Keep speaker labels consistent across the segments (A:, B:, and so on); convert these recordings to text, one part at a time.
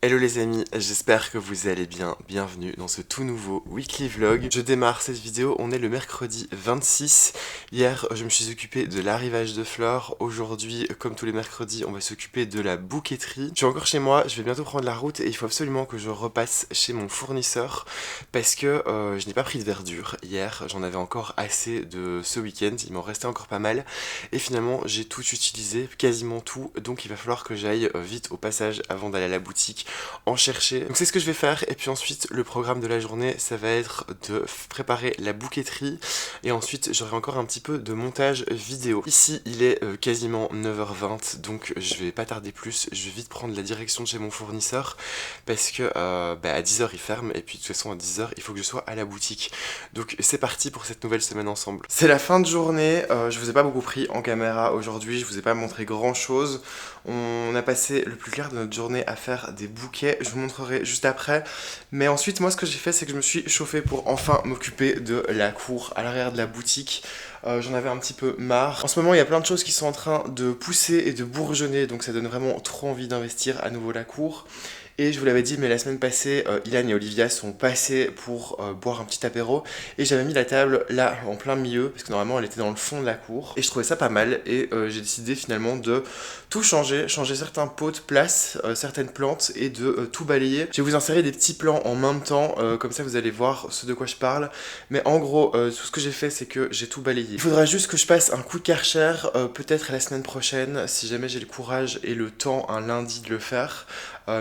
A: Hello les amis, j'espère que vous allez bien, bienvenue dans ce tout nouveau weekly vlog. Je démarre cette vidéo, on est le mercredi 26. Hier je me suis occupé de l'arrivage de fleurs, aujourd'hui comme tous les mercredis on va s'occuper de la bouqueterie. Je suis encore chez moi, je vais bientôt prendre la route et il faut absolument que je repasse chez mon fournisseur parce que je n'ai pas pris de verdure hier, j'en avais encore assez de ce week-end, il m'en restait encore pas mal et finalement j'ai tout utilisé, quasiment tout, donc il va falloir que j'aille vite au passage avant d'aller à la boutique en chercher. Donc c'est ce que je vais faire et puis ensuite le programme de la journée ça va être de préparer la bouqueterie et ensuite j'aurai encore un petit peu de montage vidéo. Ici il est quasiment 9h20 donc je vais pas tarder plus, je vais vite prendre la direction de chez mon fournisseur parce que à 10h il ferme et puis de toute façon à 10h il faut que je sois à la boutique. Donc c'est parti pour cette nouvelle semaine ensemble. C'est la fin de journée, je vous ai pas beaucoup pris en caméra aujourd'hui, je vous ai pas montré grand chose. On a passé le plus clair de notre journée à faire des bouquets, je vous montrerai juste après. Mais ensuite, moi, ce que j'ai fait, c'est que je me suis chauffé pour enfin m'occuper de la cour à l'arrière de la boutique. J'en avais un petit peu marre. En ce moment, il y a plein de choses qui sont en train de pousser et de bourgeonner, donc ça donne vraiment trop envie d'investir à nouveau la cour. Et je vous l'avais dit, mais la semaine passée, Ilan et Olivia sont passés pour boire un petit apéro. Et j'avais mis la table là, en plein milieu, parce que normalement elle était dans le fond de la cour. Et je trouvais ça pas mal. Et j'ai décidé finalement de tout changer, changer certains pots de place, certaines plantes, et de tout balayer. Je vais vous insérer des petits plans en même temps, comme ça vous allez voir ce de quoi je parle. Mais en gros, tout ce que j'ai fait, c'est que j'ai tout balayé. Il faudra juste que je passe un coup de Karcher, peut-être la semaine prochaine, si jamais j'ai le courage et le temps, un lundi de le faire.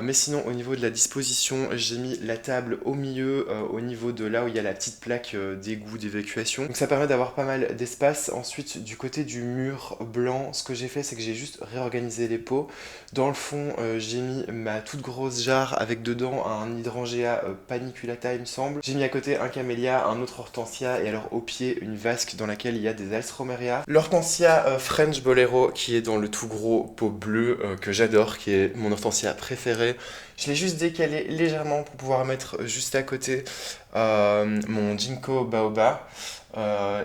A: Mais sinon au niveau de la disposition j'ai mis la table au milieu au niveau de là où il y a la petite plaque d'égout d'évacuation, donc ça permet d'avoir pas mal d'espace. Ensuite du côté du mur blanc ce que j'ai fait c'est que j'ai juste réorganisé les pots. Dans le fond j'ai mis ma toute grosse jarre avec dedans un hydrangea paniculata il me semble. J'ai mis à côté un camélia, un autre hortensia et alors au pied une vasque dans laquelle il y a des alstroemeria. L'hortensia French Bolero qui est dans le tout gros pot bleu que j'adore, qui est mon hortensia préférée. Je l'ai juste décalé légèrement pour pouvoir mettre juste à côté mon Ginkgo Baoba.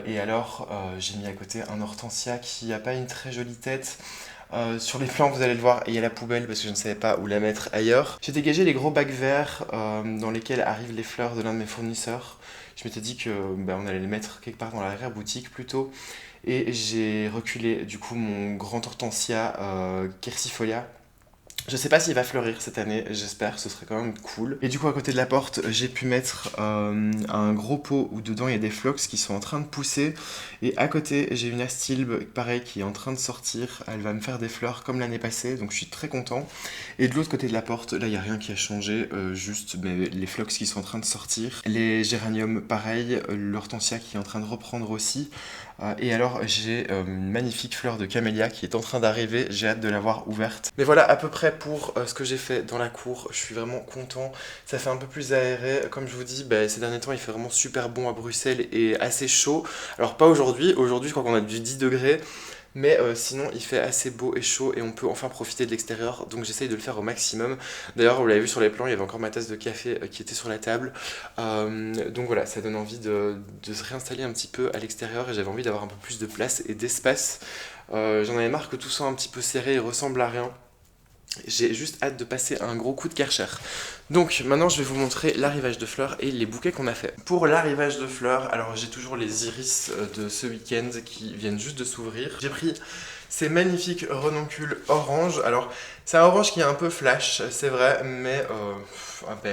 A: Et alors j'ai mis à côté un hortensia qui n'a pas une très jolie tête. Sur les plans vous allez le voir, il y a la poubelle parce que je ne savais pas où la mettre ailleurs. J'ai dégagé les gros bacs verts dans lesquels arrivent les fleurs de l'un de mes fournisseurs. Je m'étais dit que on allait les mettre quelque part dans l'arrière-boutique plutôt. Et j'ai reculé du coup mon grand hortensia Quercifolia. Je sais pas s'il va fleurir cette année, j'espère, ce serait quand même cool. Et du coup à côté de la porte, j'ai pu mettre un gros pot où dedans il y a des phlox qui sont en train de pousser. Et à côté, j'ai une astilbe, pareil, qui est en train de sortir. Elle va me faire des fleurs comme l'année passée, donc je suis très content. Et de l'autre côté de la porte, là il n'y a rien qui a changé, juste les phlox qui sont en train de sortir. Les géraniums, pareil, l'hortensia qui est en train de reprendre aussi. Et alors j'ai une magnifique fleur de camélia qui est en train d'arriver, j'ai hâte de la voir ouverte. Mais voilà à peu près pour ce que j'ai fait dans la cour, je suis vraiment content, ça fait un peu plus aéré, comme je vous dis, ces derniers temps il fait vraiment super bon à Bruxelles et assez chaud. Alors pas aujourd'hui, aujourd'hui je crois qu'on a du 10 degrés, mais sinon il fait assez beau et chaud et on peut enfin profiter de l'extérieur, donc j'essaye de le faire au maximum. D'ailleurs vous l'avez vu sur les plans, il y avait encore ma tasse de café qui était sur la table. Donc voilà, ça donne envie de se réinstaller un petit peu à l'extérieur et j'avais envie d'avoir un peu plus de place et d'espace. J'en avais marre que tout soit un petit peu serré et ressemble à rien. J'ai juste hâte de passer un gros coup de Karcher. Donc maintenant je vais vous montrer l'arrivage de fleurs et les bouquets qu'on a fait. Pour l'arrivage de fleurs, alors j'ai toujours les iris de ce week-end qui viennent juste de s'ouvrir. J'ai pris ces magnifiques renoncules orange. Alors c'est un orange qui est un peu flash, c'est vrai, mais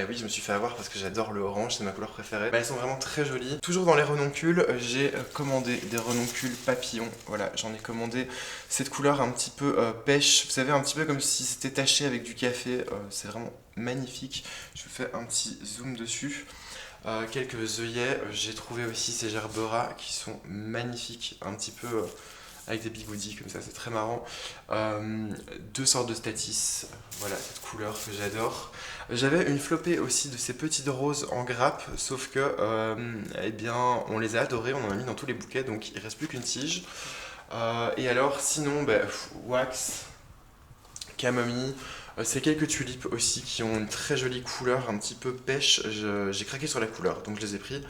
A: oui je me suis fait avoir parce que j'adore le orange, c'est ma couleur préférée. Elles sont vraiment très jolies. Toujours dans les renoncules, j'ai commandé des renoncules papillons. Voilà, j'en ai commandé cette couleur un petit peu pêche. Vous savez, un petit peu comme si c'était taché avec du café. C'est vraiment magnifique. Je vous fais un petit zoom dessus. Quelques œillets. J'ai trouvé aussi ces gerberas qui sont magnifiques. Un petit peu avec des bigoudis comme ça, c'est très marrant. Deux sortes de statis. Voilà, cette couleur que j'adore. J'avais une flopée aussi de ces petites roses en grappe, sauf que, eh bien, on les a adorées, on en a mis dans tous les bouquets, donc il reste plus qu'une tige. Et alors, sinon, wax, camomille, c'est quelques tulipes aussi qui ont une très jolie couleur, un petit peu pêche. J'ai craqué sur la couleur, donc je les ai pris.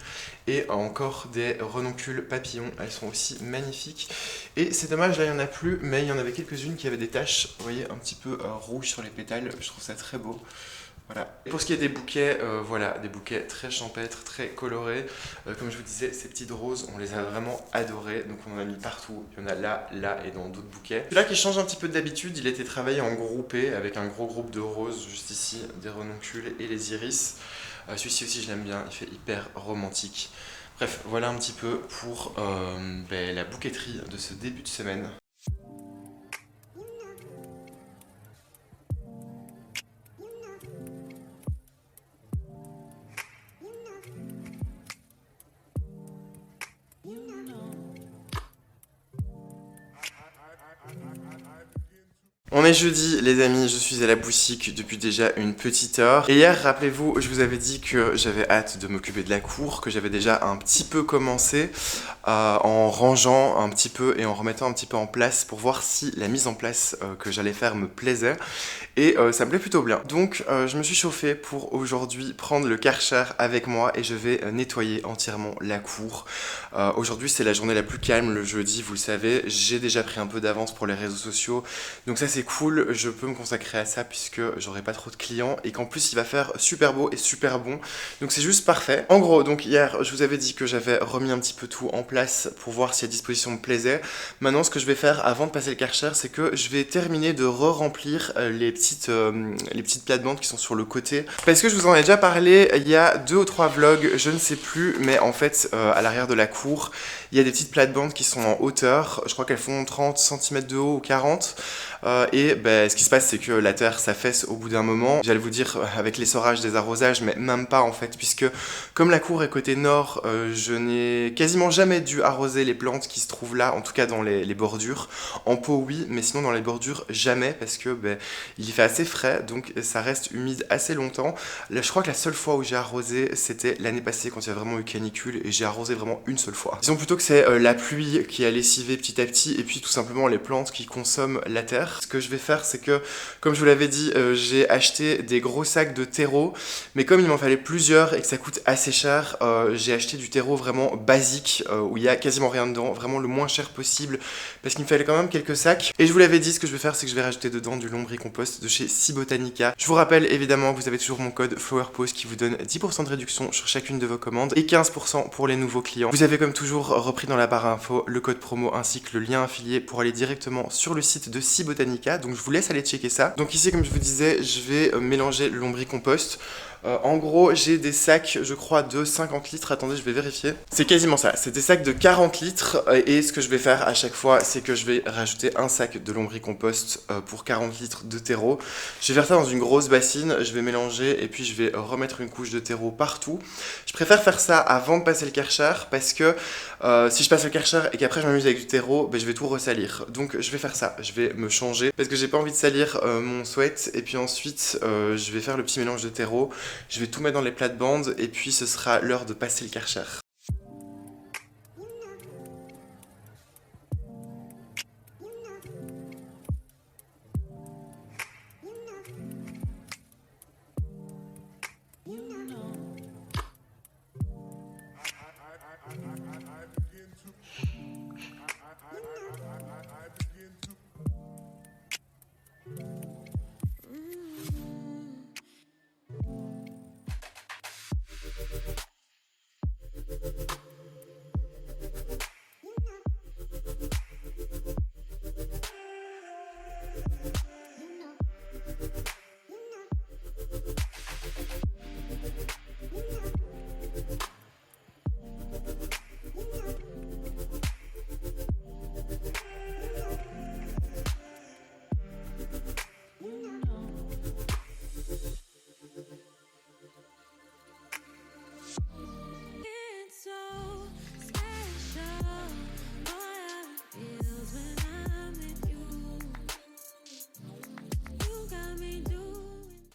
A: Et encore des renoncules papillons, elles sont aussi magnifiques. Et c'est dommage, là il n'y en a plus, mais il y en avait quelques-unes qui avaient des taches, vous voyez, un petit peu rouges sur les pétales. Je trouve ça très beau. Voilà. Et pour ce qui est des bouquets, voilà, des bouquets très champêtres, très colorés. Comme je vous disais, ces petites roses, on les a vraiment adorées. Donc on en a mis partout. Il y en a là, là et dans d'autres bouquets. Celui-là qui change un petit peu d'habitude, il a été travaillé en groupé avec un gros groupe de roses juste ici, des renoncules et les iris. Celui-ci aussi, je l'aime bien. Il fait hyper romantique. Bref, voilà un petit peu pour la bouquetterie de ce début de semaine. On est jeudi les amis, je suis à la boutique depuis déjà une petite heure. Et hier, rappelez-vous, je vous avais dit que j'avais hâte de m'occuper de la cour, que j'avais déjà un petit peu commencé en rangeant un petit peu et en remettant un petit peu en place pour voir si la mise en place que j'allais faire me plaisait. Et ça me plaît plutôt bien. Donc je me suis chauffé pour aujourd'hui prendre le Karcher avec moi et je vais nettoyer entièrement la cour. Aujourd'hui c'est la journée la plus calme, le jeudi, vous le savez. J'ai déjà pris un peu d'avance pour les réseaux sociaux. Donc ça c'est cool, je peux me consacrer à ça puisque j'aurai pas trop de clients et qu'en plus il va faire super beau et super bon. Donc c'est juste parfait. En gros, donc hier je vous avais dit que j'avais remis un petit peu tout en place pour voir si la disposition me plaisait. Maintenant ce que je vais faire avant de passer le Karcher, c'est que je vais terminer de re-remplir les petites plates-bandes qui sont sur le côté. Parce que je vous en ai déjà parlé il y a 2 ou 3 vlogs, je ne sais plus, mais en fait à l'arrière de la cour, il y a des petites plates-bandes qui sont en hauteur. Je crois qu'elles font 30 cm de haut ou 40. Ce qui se passe, c'est que la terre s'affaisse au bout d'un moment. J'allais vous dire avec l'essorage des arrosages, mais même pas en fait, puisque comme la cour est côté nord, je n'ai quasiment jamais dû arroser les plantes qui se trouvent là, en tout cas dans les bordures. En pot oui, mais sinon dans les bordures jamais, parce que il fait assez frais, donc ça reste humide assez longtemps. Là, je crois que la seule fois où j'ai arrosé, c'était l'année passée quand il y a vraiment eu canicule, et j'ai arrosé vraiment une seule fois. Disons plutôt que c'est la pluie qui a lessivé petit à petit, et puis tout simplement les plantes qui consomment la terre. Ce que je vais faire, c'est que, comme je vous l'avais dit, j'ai acheté des gros sacs de terreau, mais comme il m'en fallait plusieurs et que ça coûte assez cher, j'ai acheté du terreau vraiment basique, où il y a quasiment rien dedans, vraiment le moins cher possible, parce qu'il me fallait quand même quelques sacs. Et je vous l'avais dit, ce que je vais faire, c'est que je vais rajouter dedans du lombricompost de chez Cibotanica. Je vous rappelle évidemment que vous avez toujours mon code FlowerPause qui vous donne 10% de réduction sur chacune de vos commandes et 15% pour les nouveaux clients. Vous avez comme toujours repris dans la barre info le code promo ainsi que le lien affilié pour aller directement sur le site de Cibotanica. Donc je vous laisse aller checker ça. Donc ici, comme je vous disais, je vais mélanger le lombricompost. En gros, j'ai des sacs, je crois, de 50 litres. Attendez, je vais vérifier. C'est quasiment ça. C'est des sacs de 40 litres. Et ce que je vais faire à chaque fois, c'est que je vais rajouter un sac de lombricompost pour 40 litres de terreau. Je vais faire ça dans une grosse bassine. Je vais mélanger et puis je vais remettre une couche de terreau partout. Je préfère faire ça avant de passer le Karcher parce que si je passe le Karcher et qu'après je m'amuse avec du terreau, je vais tout ressalir. Donc je vais faire ça. Je vais me changer parce que j'ai pas envie de salir mon sweat. Et puis ensuite, je vais faire le petit mélange de terreau. Je vais tout mettre dans les plates-bandes et puis ce sera l'heure de passer le Karcher.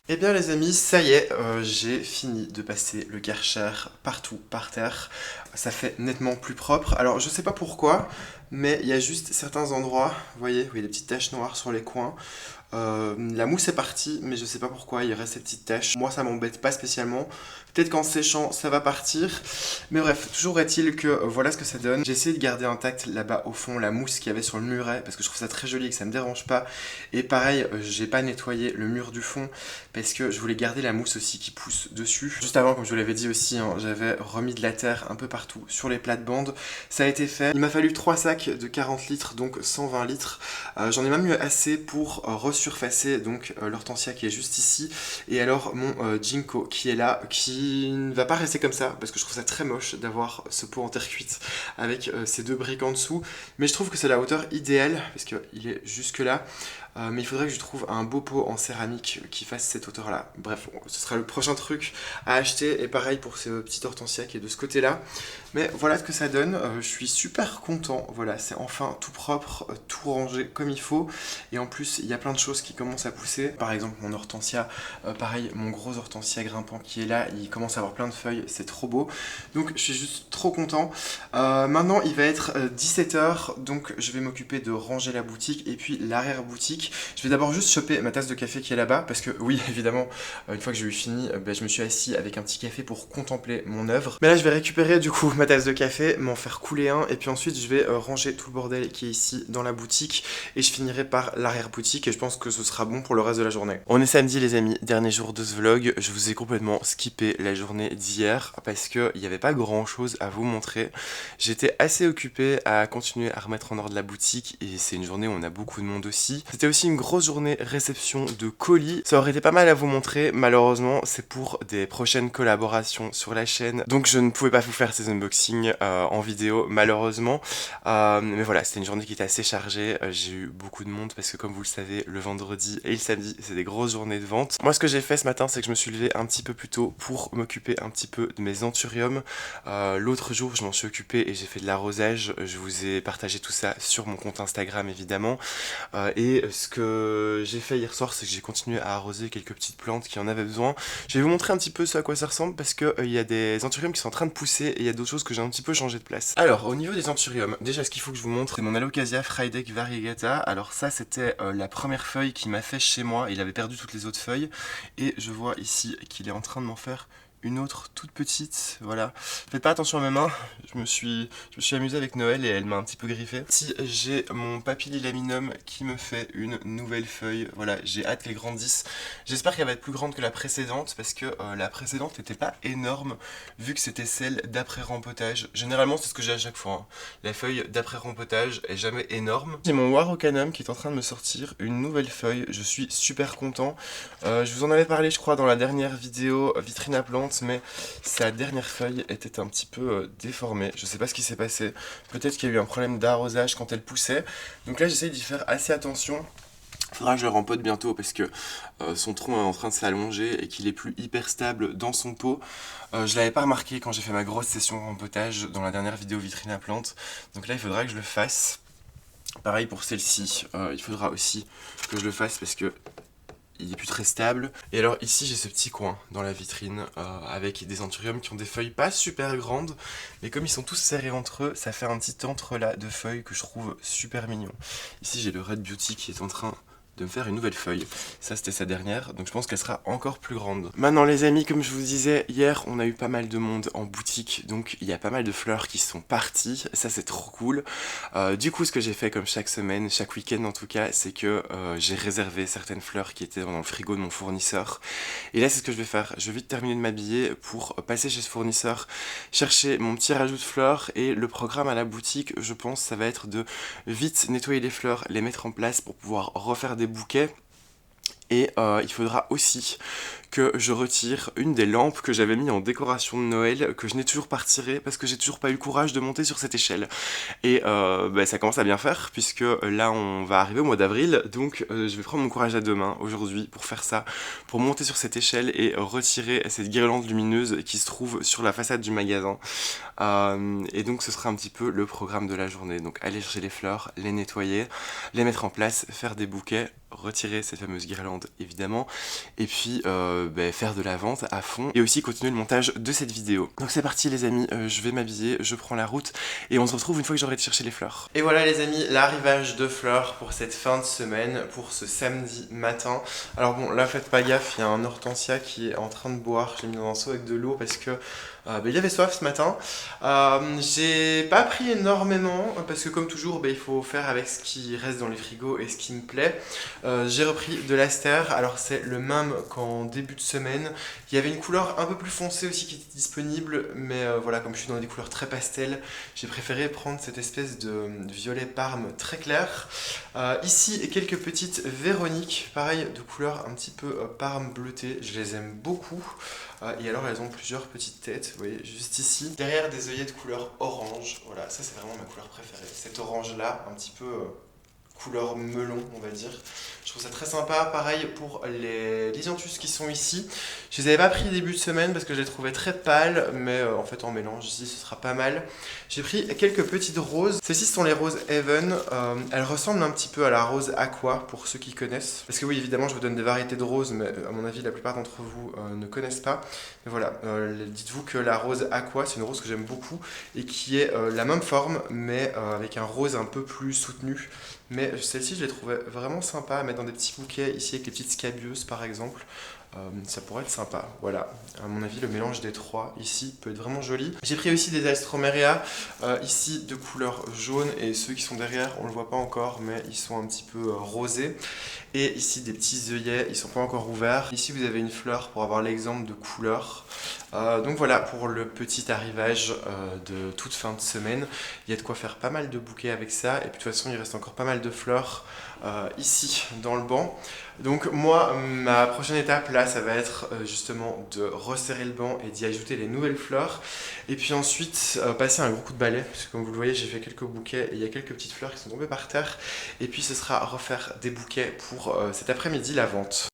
A: Eh bien les amis, ça y est, j'ai fini de passer le Karcher partout par terre. Ça fait nettement plus propre. Alors je sais pas pourquoi, mais il y a juste certains endroits, vous voyez, où il y a des petites taches noires sur les coins. La mousse est partie, mais je sais pas pourquoi, il reste ces petites taches. Moi ça m'embête pas spécialement. Peut-être qu'en séchant ça va partir. Mais bref, toujours est-il que voilà ce que ça donne. J'ai essayé de garder intact là-bas au fond la mousse qu'il y avait sur le muret parce que je trouve ça très joli et que ça me dérange pas. Et pareil, j'ai pas nettoyé le mur du fond parce que je voulais garder la mousse aussi qui pousse dessus. Juste avant, comme je vous l'avais dit aussi, hein, j'avais remis de la terre un peu partout sur les plates-bandes. Ça a été fait. Il m'a fallu 3 sacs de 40 litres, donc 120 litres. J'en ai même eu assez pour resurfacer donc l'hortensia qui est juste ici. Et alors mon ginkgo qui est là, qui ne va pas rester comme ça parce que je trouve ça très moche d'avoir ce pot en terre cuite avec ces deux briques en dessous. Mais je trouve que c'est la hauteur idéale parce qu'il est jusque là. Mais il faudrait que je trouve un beau pot en céramique qui fasse cette hauteur là. Bref, ce sera le prochain truc à acheter. Et pareil pour ce petit hortensia qui est de ce côté là. Mais voilà ce que ça donne. Je suis super content. Voilà, c'est enfin tout propre, tout rangé comme il faut. Et en plus, il y a plein de choses qui commencent à pousser. Par exemple, mon hortensia, pareil, mon gros hortensia grimpant qui est là, il commence à avoir plein de feuilles. C'est trop beau. Donc je suis juste trop content. Maintenant, il va être 17 h. Donc je vais m'occuper de ranger la boutique et puis l'arrière-boutique. Je vais d'abord juste choper ma tasse de café qui est là-bas parce que oui, évidemment, une fois que j'ai eu fini, je me suis assis avec un petit café pour contempler mon œuvre. Mais là, je vais récupérer du coup ma tasse de café, m'en faire couler un et puis ensuite je vais ranger tout le bordel qui est ici dans la boutique et je finirai par l'arrière-boutique et je pense que ce sera bon pour le reste de la journée. On est samedi les amis, dernier jour de ce vlog. Je vous ai complètement skippé la journée d'hier parce qu'il n'y avait pas grand chose à vous montrer. J'étais assez occupé à continuer à remettre en ordre la boutique et c'est une journée où on a beaucoup de monde aussi. C'était aussi une grosse journée réception de colis. Ça aurait été pas mal à vous montrer, malheureusement c'est pour des prochaines collaborations sur la chaîne. Donc je ne pouvais pas vous faire ces unboxings en vidéo malheureusement. Mais voilà, c'était une journée qui était assez chargée. J'ai eu beaucoup de monde parce que comme vous le savez, le vendredi et le samedi c'est des grosses journées de vente. Moi ce que j'ai fait ce matin c'est que je me suis levé un petit peu plus tôt pour m'occuper un petit peu de mes anthuriums. L'autre jour je m'en suis occupé et j'ai fait de l'arrosage. Je vous ai partagé tout ça sur mon compte Instagram évidemment. Et ce que j'ai fait hier soir, c'est que j'ai continué à arroser quelques petites plantes qui en avaient besoin. Je vais vous montrer un petit peu ce à quoi ça ressemble parce que il y a des anthuriums qui sont en train de pousser et il y a d'autres choses que j'ai un petit peu changé de place. Alors, au niveau des anthuriums, déjà ce qu'il faut que je vous montre, c'est mon Alocasia Frydek variegata. Alors ça, c'était la première feuille qui m'a fait chez moi. Il avait perdu toutes les autres feuilles et je vois ici qu'il est en train de m'en faire une autre toute petite, voilà. Faites pas attention à mes mains, je me suis amusé avec Noël et elle m'a un petit peu griffé. Ici j'ai mon Papillilaminum qui me fait une nouvelle feuille, voilà, j'ai hâte qu'elle grandisse. J'espère qu'elle va être plus grande que la précédente parce que la précédente n'était pas énorme vu que c'était celle d'après rempotage. Généralement c'est ce que j'ai à chaque fois, hein. La feuille d'après rempotage est jamais énorme. J'ai mon Warocanum qui est en train de me sortir une nouvelle feuille, je suis super content. Je vous en avais parlé je crois dans la dernière vidéo vitrine à plantes, mais sa dernière feuille était un petit peu déformée. Je sais pas ce qui s'est passé. Peut-être qu'il y a eu un problème d'arrosage quand elle poussait. Donc là j'essaye d'y faire assez attention. Faudra que je le rempote bientôt parce que son tronc est en train de s'allonger et qu'il est plus hyper stable dans son pot. Je l'avais pas remarqué quand j'ai fait ma grosse session rempotage dans la dernière vidéo vitrine à plantes. Donc là il faudra que je le fasse. Pareil pour celle-ci, il faudra aussi que je le fasse parce que il est plus très stable. Et alors ici j'ai ce petit coin dans la vitrine avec des anthuriums qui ont des feuilles pas super grandes, mais comme ils sont tous serrés entre eux, ça fait un petit entrelac de feuilles que je trouve super mignon. Ici j'ai le Red Beauty qui est en train de me faire une nouvelle feuille. Ça c'était sa dernière, donc je pense qu'elle sera encore plus grande. Maintenant les amis, comme je vous disais, hier on a eu pas mal de monde en boutique, donc il y a pas mal de fleurs qui sont parties, ça c'est trop cool. Du coup ce que j'ai fait comme chaque semaine, chaque week-end en tout cas, c'est que j'ai réservé certaines fleurs qui étaient dans le frigo de mon fournisseur. Et là c'est ce que je vais faire, je vais vite terminer de m'habiller pour passer chez ce fournisseur, chercher mon petit rajout de fleurs et le programme à la boutique, je pense ça va être de vite nettoyer les fleurs, les mettre en place pour pouvoir refaire des bouquets. Et il faudra aussi que je retire une des lampes que j'avais mis en décoration de Noël, que je n'ai toujours pas retirée parce que j'ai toujours pas eu le courage de monter sur cette échelle. Et ça commence à bien faire puisque là on va arriver au mois d'avril, donc je vais prendre mon courage à deux mains aujourd'hui pour faire ça, pour monter sur cette échelle et retirer cette guirlande lumineuse qui se trouve sur la façade du magasin. Et donc ce sera un petit peu le programme de la journée, donc aller chercher les fleurs, les nettoyer, les mettre en place, faire des bouquets, retirer cette fameuse guirlande évidemment, et puis faire de la vente à fond et aussi continuer le montage de cette vidéo. Donc c'est parti les amis, je vais m'habiller, je prends la route et on se retrouve une fois que j'aurai été chercher les fleurs. Et voilà les amis, l'arrivage de fleurs pour cette fin de semaine, pour ce samedi matin. Alors bon, là faites pas gaffe, il y a un hortensia qui est en train de boire, je l'ai mis dans un seau avec de l'eau parce que il avait soif ce matin. J'ai pas pris énormément parce que comme toujours il faut faire avec ce qui reste dans les frigos et ce qui me plaît. J'ai repris de l'Aster, alors c'est le même qu'en début de semaine. Il y avait une couleur un peu plus foncée aussi qui était disponible, mais voilà, comme je suis dans des couleurs très pastel, j'ai préféré prendre cette espèce de violet parme très clair. Ici quelques petites Véronique, pareil de couleur un petit peu parme bleutée, je les aime beaucoup. Et alors elles ont plusieurs petites têtes, vous voyez juste ici. Derrière des œillets de couleur orange, voilà, ça c'est vraiment ma couleur préférée. Cet orange là, un petit peu couleur melon on va dire. Je trouve ça très sympa. Pareil pour les Lisianthus qui sont ici. Je les avais pas pris début de semaine parce que je les trouvais très pâles, mais en fait en mélange ici ce sera pas mal. J'ai pris quelques petites roses. Celles-ci sont les roses Heaven. Elles ressemblent un petit peu à la rose Aqua pour ceux qui connaissent. Parce que oui évidemment je vous donne des variétés de roses, mais à mon avis la plupart d'entre vous ne connaissent pas. Mais voilà, dites-vous que la rose Aqua c'est une rose que j'aime beaucoup et qui est la même forme mais avec un rose un peu plus soutenu. Mais celle-ci je l'ai trouvée vraiment sympa à mettre dans des petits bouquets ici avec les petites scabieuses par exemple. Ça pourrait être sympa, voilà. À mon avis, le mélange des trois ici peut être vraiment joli. J'ai pris aussi des Alstroemeria, ici de couleur jaune, et ceux qui sont derrière, on le voit pas encore, mais ils sont un petit peu rosés. Et ici des petits œillets, ils sont pas encore ouverts. Ici vous avez une fleur pour avoir l'exemple de couleur. Donc voilà pour le petit arrivage de toute fin de semaine. Il y a de quoi faire pas mal de bouquets avec ça. Et puis de toute façon il reste encore pas mal de fleurs ici dans le banc. Donc moi ma prochaine étape là ça va être justement de resserrer le banc et d'y ajouter les nouvelles fleurs. Et puis ensuite passer un gros coup de balai. Parce que comme vous le voyez j'ai fait quelques bouquets et il y a quelques petites fleurs qui sont tombées par terre. Et puis ce sera refaire des bouquets pour cet après-midi la vente.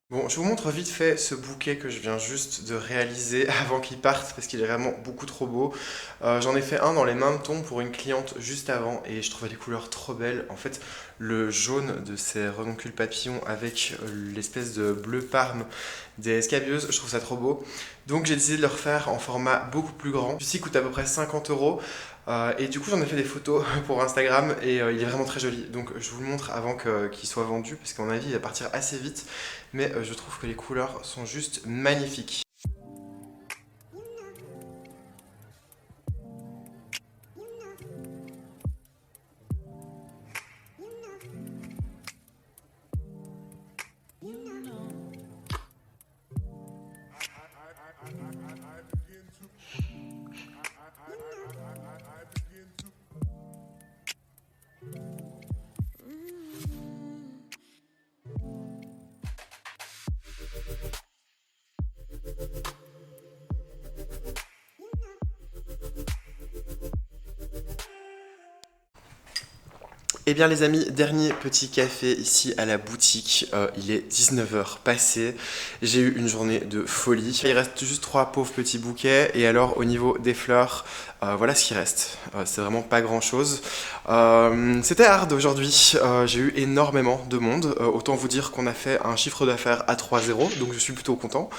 A: Bon, je vous montre vite fait ce bouquet que je viens juste de réaliser avant qu'il parte parce qu'il est vraiment beaucoup trop beau. J'en ai fait un dans les mêmes tons pour une cliente juste avant et je trouvais les couleurs trop belles. En fait, le jaune de ces renoncules papillons avec l'espèce de bleu parme des scabieuses, je trouve ça trop beau. Donc j'ai décidé de le refaire en format beaucoup plus grand. Celui-ci coûte à peu près 50 €. Et du coup j'en ai fait des photos pour Instagram et il est vraiment très joli. Donc je vous le montre avant qu'il soit vendu parce qu'à mon avis il va partir assez vite. Mais je trouve que les couleurs sont juste magnifiques. Eh bien les amis, dernier petit café ici à la boutique, il est 19 h passé, j'ai eu une journée de folie. Il reste juste 3 pauvres petits bouquets et alors au niveau des fleurs, voilà ce qui reste, c'est vraiment pas grand chose. C'était hard aujourd'hui, j'ai eu énormément de monde, autant vous dire qu'on a fait un chiffre d'affaires à 3,0, donc je suis plutôt content,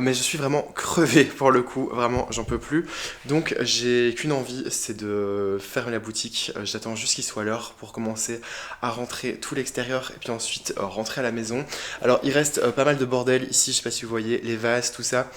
A: mais je suis vraiment crevé pour le coup, vraiment j'en peux plus. Donc j'ai qu'une envie, c'est de fermer la boutique, j'attends juste qu'il soit l'heure pour commencer à rentrer tout l'extérieur et puis ensuite rentrer à la maison. Alors il reste pas mal de bordel ici, je sais pas si vous voyez, les vases, tout ça.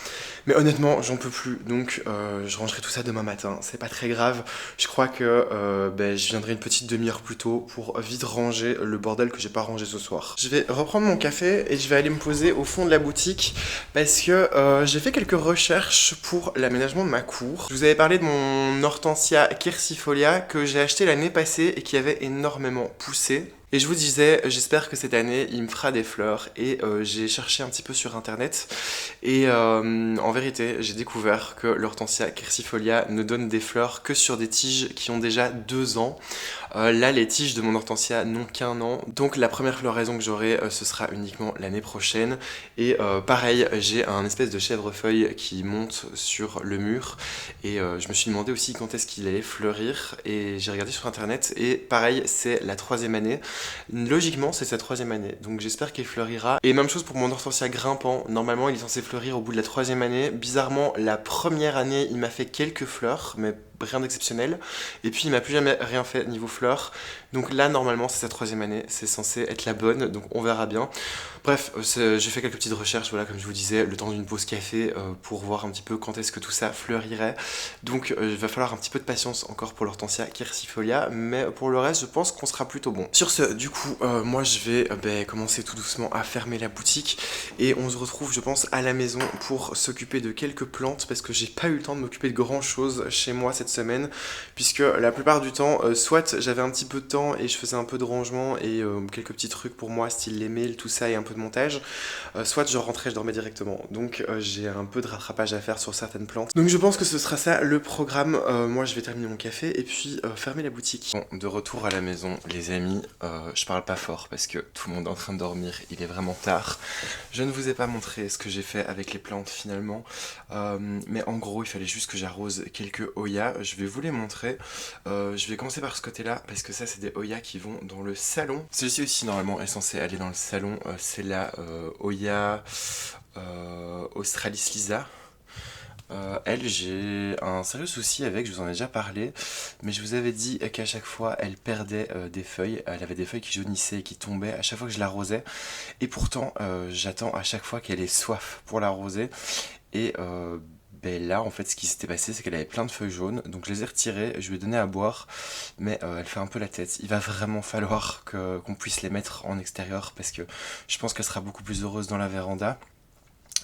A: Mais honnêtement, j'en peux plus, donc je rangerai tout ça demain matin. C'est pas très grave. Je crois que je viendrai une petite demi-heure plus tôt pour vite ranger le bordel que j'ai pas rangé ce soir. Je vais reprendre mon café et je vais aller me poser au fond de la boutique parce que j'ai fait quelques recherches pour l'aménagement de ma cour. Je vous avais parlé de mon hortensia quercifolia que j'ai acheté l'année passée et qui avait énormément poussé. Et je vous disais, j'espère que cette année, il me fera des fleurs. Et j'ai cherché un petit peu sur internet. Et en vérité, j'ai découvert que l'hortensia quercifolia ne donne des fleurs que sur des tiges qui ont déjà 2 ans. Là, les tiges de mon hortensia n'ont qu'1 an. Donc la première floraison que j'aurai, ce sera uniquement l'année prochaine. Et pareil, j'ai un espèce de chèvrefeuille qui monte sur le mur. Et je me suis demandé aussi quand est-ce qu'il allait fleurir. Et j'ai regardé sur internet. Et pareil, c'est la 3e année. Logiquement, c'est sa 3e année, donc j'espère qu'il fleurira. Et même chose pour mon hortensia grimpant, normalement il est censé fleurir au bout de la 3e année. Bizarrement, la première année, il m'a fait quelques fleurs, mais rien d'exceptionnel. Et puis il m'a plus jamais rien fait niveau fleurs. Donc là, normalement, c'est sa 3e année, c'est censé être la bonne, donc on verra bien. Bref, j'ai fait quelques petites recherches, voilà, comme je vous disais, le temps d'une pause café pour voir un petit peu quand est-ce que tout ça fleurirait. Donc il va falloir un petit peu de patience encore pour l'hortensia quercifolia, mais pour le reste, je pense qu'on sera plutôt bon. Sur ce, du coup, moi je vais commencer tout doucement à fermer la boutique et on se retrouve, je pense, à la maison pour s'occuper de quelques plantes parce que j'ai pas eu le temps de m'occuper de grand chose chez moi cette semaine, puisque la plupart du temps, soit j'avais un petit peu de temps et je faisais un peu de rangement et quelques petits trucs pour moi, style les mails, tout ça et un peu de montage, soit je rentrais, je dormais directement. Donc j'ai un peu de rattrapage à faire sur certaines plantes. Donc je pense que ce sera ça le programme. Moi je vais terminer mon café et puis fermer la boutique. Bon, de retour à la maison, les amis, je parle pas fort parce que tout le monde est en train de dormir, il est vraiment tard. Je ne vous ai pas montré ce que j'ai fait avec les plantes finalement, mais en gros il fallait juste que j'arrose quelques Hoya. Je vais vous les montrer. Je vais commencer par ce côté-là parce que ça c'est des Hoya qui vont dans le salon. Celui-ci aussi normalement est censé aller dans le salon. C'est la Hoya Australis Lisa. Elle, j'ai un sérieux souci avec, je vous en ai déjà parlé, mais je vous avais dit qu'à chaque fois elle perdait des feuilles, elle avait des feuilles qui jaunissaient et qui tombaient à chaque fois que je l'arrosais, et pourtant j'attends à chaque fois qu'elle ait soif pour l'arroser, et là en fait ce qui s'était passé c'est qu'elle avait plein de feuilles jaunes, donc je les ai retirées, je lui ai donné à boire, mais elle fait un peu la tête. Il va vraiment falloir qu'on puisse les mettre en extérieur parce que je pense qu'elle sera beaucoup plus heureuse dans la véranda.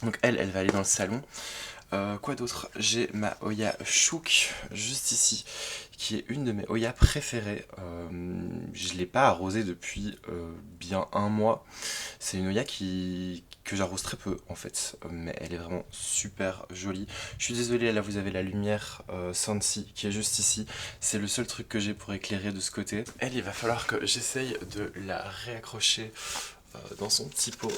A: Donc elle va aller dans le salon. Quoi d'autre? J'ai ma Hoya Chouk juste ici, qui est une de mes Hoya préférées. Je ne l'ai pas arrosée depuis bien 1 mois. C'est une Hoya que j'arrose très peu en fait, mais elle est vraiment super jolie. Je suis désolé, là vous avez la lumière Sansi qui est juste ici. C'est le seul truc que j'ai pour éclairer de ce côté. Elle, il va falloir que j'essaye de la réaccrocher dans son petit pot.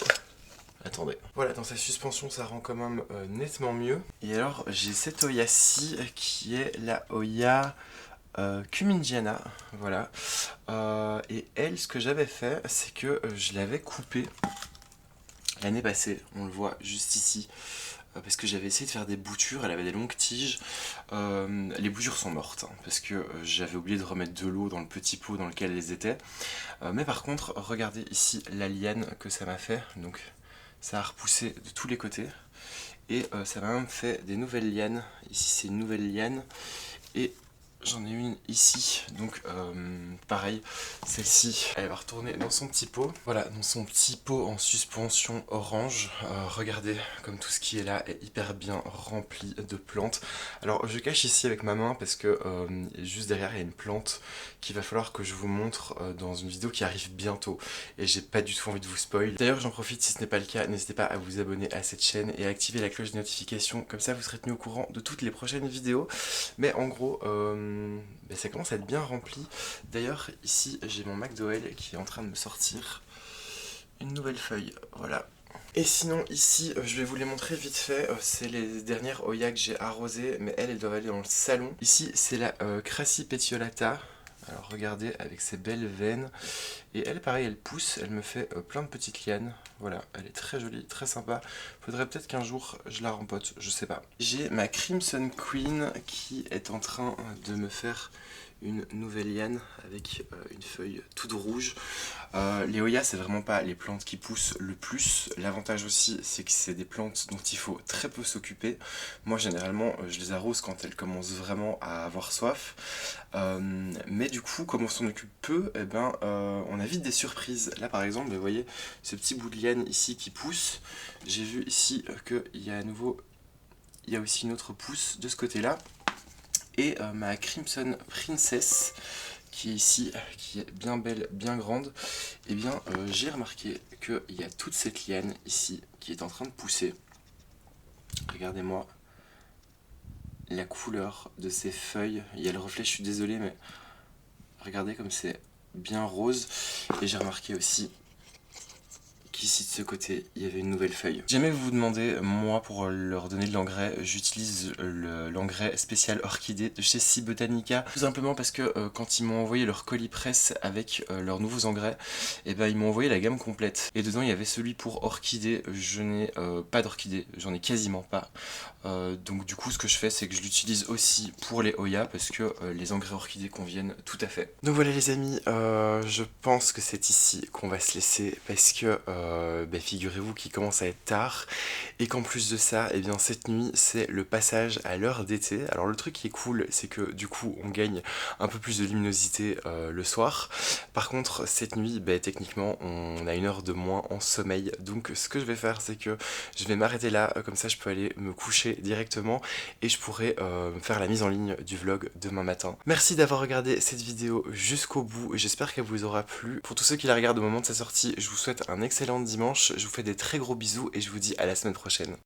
A: Attendez. Voilà, dans sa suspension, ça rend quand même nettement mieux. Et alors, j'ai cette Hoya-ci qui est la Hoya Cumingiana. Voilà. Et elle, ce que j'avais fait, c'est que je l'avais coupée l'année passée. On le voit juste ici. Parce que j'avais essayé de faire des boutures, elle avait des longues tiges. Les boutures sont mortes, hein, parce que j'avais oublié de remettre de l'eau dans le petit pot dans lequel elles étaient. Mais par contre, regardez ici la liane que ça m'a fait. Donc, ça a repoussé de tous les côtés et ça m'a même fait des nouvelles lianes. Ici c'est une nouvelle liane et j'en ai une ici, donc pareil, celle-ci elle va retourner dans son petit pot. Voilà, dans son petit pot en suspension orange. Regardez comme tout ce qui est là est hyper bien rempli de plantes. Alors je cache ici avec ma main parce que juste derrière il y a une plante qu'il va falloir que je vous montre dans une vidéo qui arrive bientôt. Et j'ai pas du tout envie de vous spoil. D'ailleurs j'en profite, si ce n'est pas le cas, n'hésitez pas à vous abonner à cette chaîne et à activer la cloche de notification. Comme ça vous serez tenu au courant de toutes les prochaines vidéos. Mais en gros, ça commence à être bien rempli. D'ailleurs ici j'ai mon McDowell qui est en train de me sortir une nouvelle feuille. Voilà. Et sinon ici, je vais vous les montrer vite fait, c'est les dernières Hoya que j'ai arrosées, mais elles doivent aller dans le salon. Ici c'est la Crassi Petiolata. Alors regardez, avec ses belles veines. Et elle, pareil, elle pousse, elle me fait plein de petites lianes. Voilà, elle est très jolie, très sympa. Faudrait peut-être qu'un jour je la rempote, je sais pas. J'ai ma Crimson Queen qui est en train de me faire une nouvelle liane avec une feuille toute rouge. Les Hoya, c'est vraiment pas les plantes qui poussent le plus. L'avantage aussi, c'est que c'est des plantes dont il faut très peu s'occuper. Moi, généralement, je les arrose quand elles commencent vraiment à avoir soif. Mais du coup, comme on s'en occupe peu, eh ben, on a vite des surprises. Là, par exemple, vous voyez ce petit bout de liane ici qui pousse. J'ai vu ici qu'il y a à nouveau, il y a aussi une autre pousse de ce côté-là. Et ma Crimson Princess, qui est ici, qui est bien belle, bien grande, et bien j'ai remarqué qu'il y a toute cette liane ici qui est en train de pousser. Regardez-moi la couleur de ces feuilles. Il y a le reflet, je suis désolé, mais regardez comme c'est bien rose. Et j'ai remarqué aussi qu'ici de ce côté, il y avait une nouvelle feuille. Si jamais vous vous demandez, moi pour leur donner de l'engrais, j'utilise l'engrais spécial orchidée de chez Sea Botanica. Tout simplement parce que quand ils m'ont envoyé leur colis presse avec leurs nouveaux engrais, et ben ils m'ont envoyé la gamme complète. Et dedans il y avait celui pour orchidée, je n'ai pas d'orchidée, j'en ai quasiment pas. Donc du coup ce que je fais c'est que je l'utilise aussi pour les Hoya parce que les engrais orchidées conviennent tout à fait. Donc voilà les amis, je pense que c'est ici qu'on va se laisser parce que figurez-vous qu'il commence à être tard et qu'en plus de ça, eh bien cette nuit c'est le passage à l'heure d'été. Alors le truc qui est cool c'est que du coup on gagne un peu plus de luminosité le soir. Par contre cette nuit techniquement on a une heure de moins en sommeil, donc ce que je vais faire c'est que je vais m'arrêter là, comme ça je peux aller me coucher directement et je pourrai faire la mise en ligne du vlog demain matin. Merci d'avoir regardé cette vidéo jusqu'au bout, j'espère qu'elle vous aura plu. Pour tous ceux qui la regardent au moment de sa sortie, je vous souhaite un excellent dimanche, je vous fais des très gros bisous et je vous dis à la semaine prochaine.